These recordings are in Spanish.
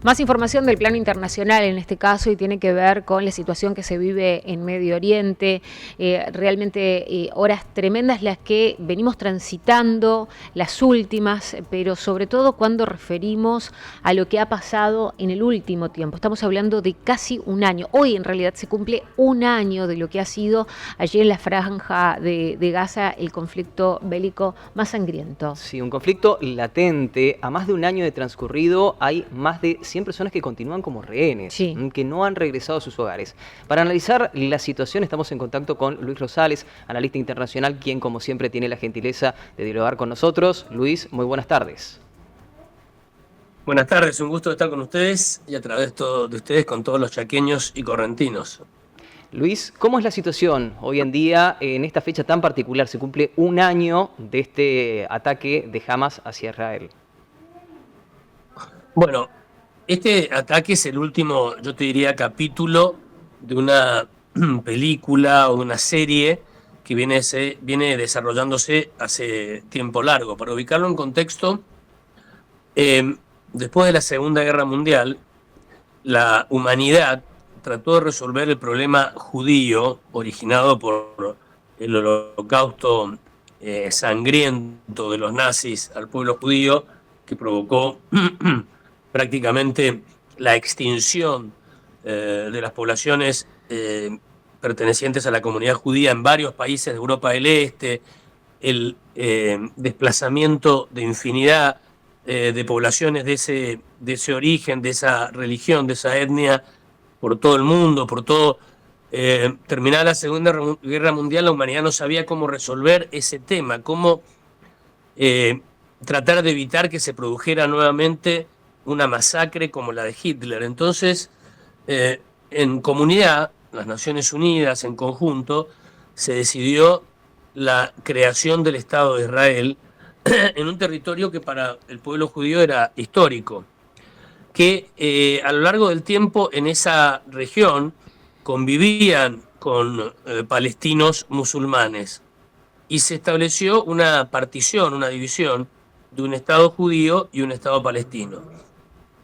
Más información del plano internacional en este caso y tiene que ver con la situación que se vive en Medio Oriente. Realmente horas tremendas las que venimos transitando, las últimas, pero sobre todo cuando referimos a lo que ha pasado en el último tiempo. Estamos hablando de casi un año. Hoy en realidad se cumple un año de lo que ha sido allí en la franja de Gaza el conflicto bélico más sangriento. Sí, un conflicto latente. A más de un año de transcurrido hay más de 100 personas que continúan como rehenes, sí, que no han regresado a sus hogares. Para analizar la situación estamos en contacto con Luis Rosales, analista internacional, quien como siempre tiene la gentileza de dialogar con nosotros. Luis, muy buenas tardes. Buenas tardes, un gusto estar con ustedes y a través de ustedes con todos los chaqueños y correntinos. Luis, ¿cómo es la situación hoy en día en esta fecha tan particular? Se cumple un año de este ataque de Hamas hacia Israel. Bueno, este ataque es el último, yo te diría, capítulo de una película o de una serie que viene desarrollándose hace tiempo largo. Para ubicarlo en contexto, después de la Segunda Guerra Mundial, la humanidad trató de resolver el problema judío originado por el holocausto sangriento de los nazis al pueblo judío, que provocó prácticamente la extinción de las poblaciones pertenecientes a la comunidad judía en varios países de Europa del Este, el desplazamiento de infinidad de poblaciones de ese origen, de esa religión, de esa etnia, por todo el mundo, por todo. Terminada la Segunda Guerra Mundial, la humanidad no sabía cómo resolver ese tema, cómo tratar de evitar que se produjera nuevamente una masacre como la de Hitler. Entonces, en comunidad, las Naciones Unidas en conjunto, se decidió la creación del Estado de Israel en un territorio que para el pueblo judío era histórico, que a lo largo del tiempo en esa región convivían con palestinos musulmanes y se estableció una partición, una división de un Estado judío y un Estado palestino.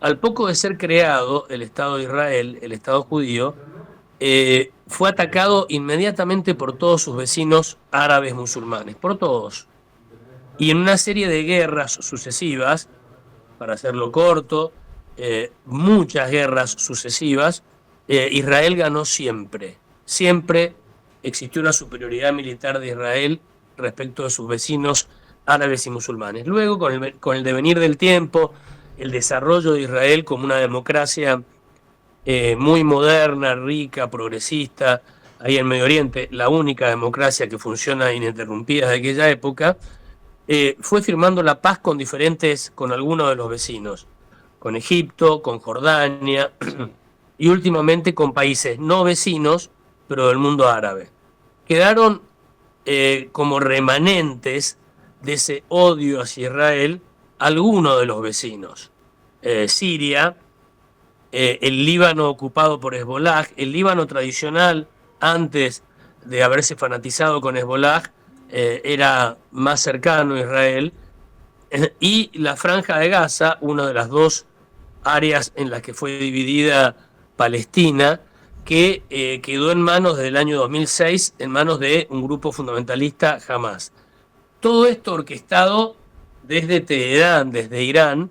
Al poco de ser creado el Estado de Israel, el Estado judío, fue atacado inmediatamente por todos sus vecinos árabes musulmanes, por todos. Y en una serie de guerras sucesivas, para hacerlo corto, muchas guerras sucesivas, Israel ganó siempre. Siempre existió una superioridad militar de Israel respecto de sus vecinos árabes y musulmanes. Luego, con el devenir del tiempo, el desarrollo de Israel como una democracia muy moderna, rica, progresista, ahí en Medio Oriente, la única democracia que funciona ininterrumpida de aquella época, fue firmando la paz con algunos de los vecinos, con Egipto, con Jordania y últimamente con países no vecinos, pero del mundo árabe. Quedaron como remanentes de ese odio hacia Israel algunos de los vecinos. Siria, el Líbano ocupado por Hezbollah, el Líbano tradicional antes de haberse fanatizado con Hezbollah, era más cercano a Israel, y la Franja de Gaza, una de las dos áreas en las que fue dividida Palestina, que quedó en manos desde el año 2006, en manos de un grupo fundamentalista Hamas. Todo esto orquestado desde Teherán, desde Irán,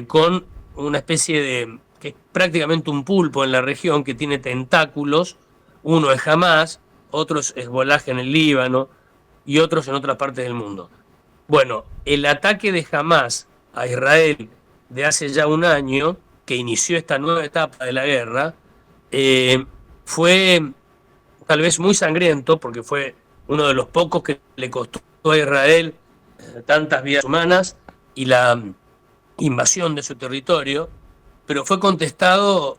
con una especie de, que es prácticamente un pulpo en la región que tiene tentáculos, uno es Hamas, otro es Hezbollah en el Líbano y otros en otras partes del mundo. Bueno, el ataque de Hamas a Israel de hace ya un año, que inició esta nueva etapa de la guerra, fue tal vez muy sangriento, porque fue uno de los pocos que le costó a Israel tantas vidas humanas y la invasión de su territorio, pero fue contestado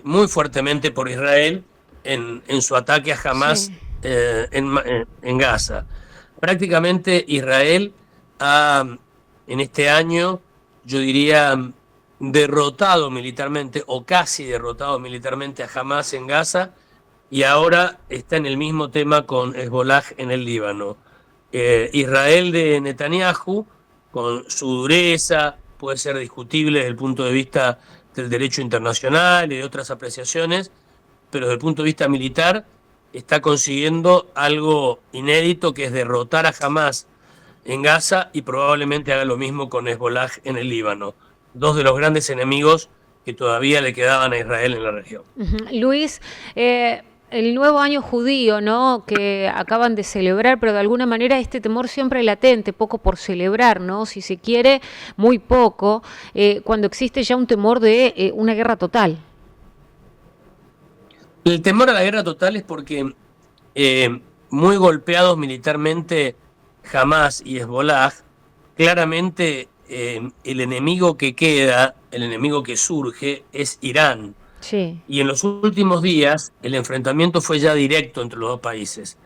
muy fuertemente por Israel en su ataque a Hamas, sí, en Gaza. Prácticamente Israel ha, en este año, yo diría, derrotado militarmente o casi derrotado militarmente a Hamas en Gaza, y ahora está en el mismo tema con Hezbollah en el Líbano. Israel de Netanyahu, con su dureza, puede ser discutible desde el punto de vista del derecho internacional y de otras apreciaciones, pero desde el punto de vista militar está consiguiendo algo inédito, que es derrotar a Hamás en Gaza y probablemente haga lo mismo con Hezbollah en el Líbano, dos de los grandes enemigos que todavía le quedaban a Israel en la región. Luis, el nuevo año judío, ¿no?, que acaban de celebrar, pero de alguna manera este temor siempre latente, poco por celebrar, ¿no?, si se quiere, muy poco, cuando existe ya un temor de una guerra total. El temor a la guerra total es porque muy golpeados militarmente Hamás y Hezbollah, claramente el enemigo que queda, el enemigo que surge, es Irán. Sí. Y en los últimos días el enfrentamiento fue ya directo entre los dos países.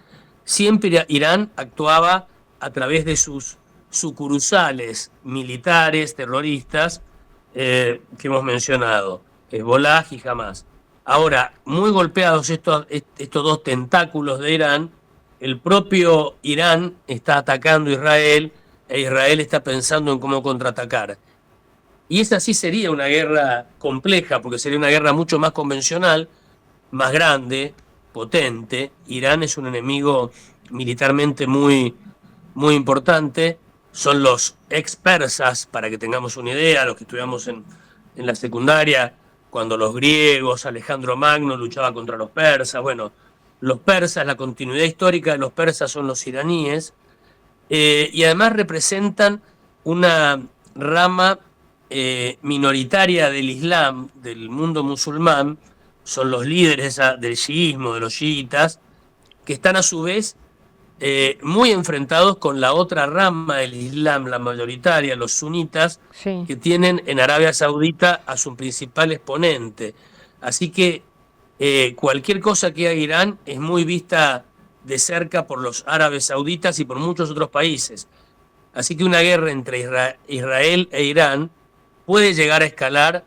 Siempre Irán actuaba a través de sus sucursales militares, terroristas, que hemos mencionado, Hezbollah y Hamás. Ahora, muy golpeados estos dos tentáculos de Irán, el propio Irán está atacando a Israel e Israel está pensando en cómo contraatacar. Y esa sí sería una guerra compleja, porque sería una guerra mucho más convencional, más grande, potente. Irán es un enemigo militarmente muy, muy importante. Son los ex persas, para que tengamos una idea, los que estudiamos en la secundaria, cuando los griegos, Alejandro Magno luchaba contra los persas. Bueno, los persas, la continuidad histórica de los persas son los iraníes, y además representan una rama minoritaria del Islam, del mundo musulmán. Son los líderes del chiismo, de los chiitas, que están a su vez muy enfrentados con la otra rama del Islam, la mayoritaria, los sunitas, Sí. que tienen en Arabia Saudita a su principal exponente. Así que cualquier cosa que haga Irán es muy vista de cerca por los árabes sauditas y por muchos otros países. Así que una guerra entre Israel e Irán puede llegar a escalar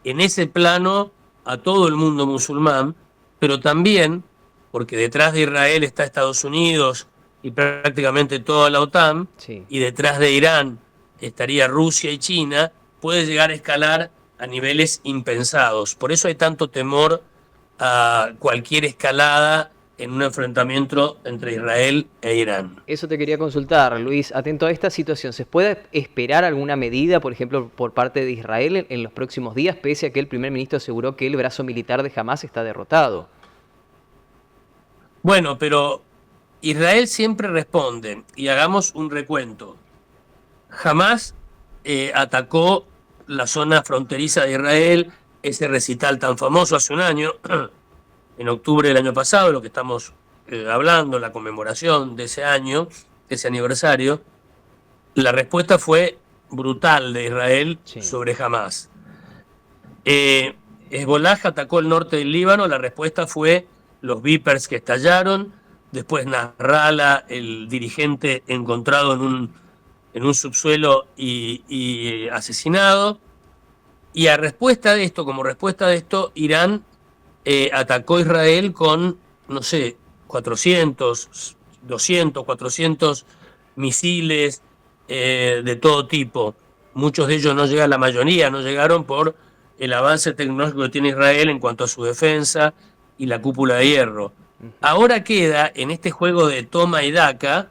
en ese plano a todo el mundo musulmán, pero también, porque detrás de Israel está Estados Unidos y prácticamente toda la OTAN, Sí. y detrás de Irán estaría Rusia y China, puede llegar a escalar a niveles impensados. Por eso hay tanto temor a cualquier escalada en un enfrentamiento entre Israel e Irán. Eso te quería consultar, Luis. Atento a esta situación, ¿se puede esperar alguna medida, por ejemplo, por parte de Israel en los próximos días, pese a que el primer ministro aseguró que el brazo militar de Hamás está derrotado? Bueno, pero Israel siempre responde, y hagamos un recuento. Hamás atacó la zona fronteriza de Israel, ese recital tan famoso hace un año, en octubre del año pasado, lo que estamos hablando, la conmemoración de ese año, de ese aniversario. La respuesta fue brutal de Israel sobre Hamás. Hezbollah atacó el norte del Líbano, la respuesta fue los Vipers que estallaron, después Nasrallah, el dirigente encontrado en un subsuelo y asesinado. Y a respuesta de esto, como respuesta de esto, Irán atacó a Israel con, no sé, 400, 200, 400 misiles de todo tipo. Muchos de ellos no llegan, la mayoría no llegaron por el avance tecnológico que tiene Israel en cuanto a su defensa y la cúpula de hierro. Ahora queda en este juego de toma y daca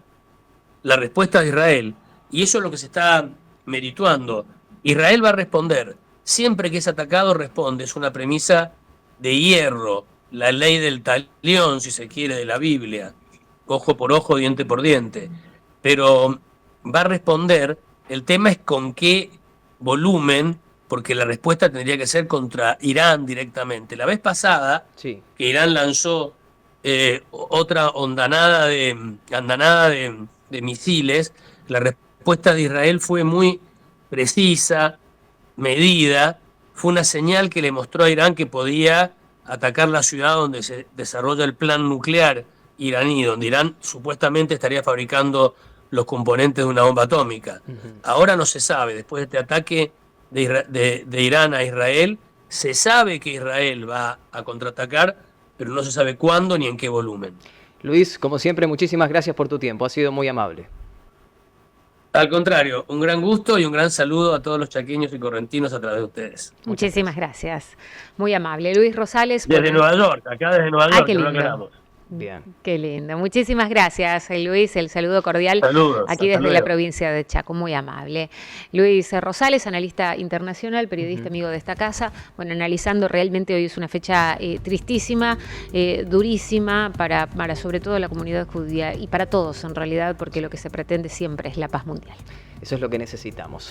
la respuesta de Israel. Y eso es lo que se está merituando. Israel va a responder. Siempre que es atacado responde. Es una premisa de hierro, la ley del talión, si se quiere, de la Biblia. Ojo por ojo, diente por diente. Pero va a responder. El tema es con qué volumen, porque la respuesta tendría que ser contra Irán directamente. La vez pasada, que Irán lanzó otra andanada de misiles, la respuesta de Israel fue muy precisa, medida. Fue una señal que le mostró a Irán que podía atacar la ciudad donde se desarrolla el plan nuclear iraní, donde Irán supuestamente estaría fabricando los componentes de una bomba atómica. Ahora no se sabe, después de este ataque de Irán a Israel, se sabe que Israel va a contraatacar, pero no se sabe cuándo ni en qué volumen. Luis, como siempre, muchísimas gracias por tu tiempo, ha sido muy amable. Al contrario, un gran gusto y un gran saludo a todos los chaqueños y correntinos a través de ustedes. Muchísimas gracias. Muy amable. Luis Rosales. Desde Nueva York, acá desde Nueva York, qué que no lindo. aclaramos. Bien. Qué lindo. Muchísimas gracias, Luis. El saludo cordial. Saludos, aquí hasta desde la luego. provincia de Chaco. Muy amable. Luis Rosales, analista internacional, periodista amigo de esta casa. Bueno, analizando realmente hoy es una fecha tristísima, durísima para sobre todo la comunidad judía y para todos en realidad, porque lo que se pretende siempre es la paz mundial. Eso es lo que necesitamos.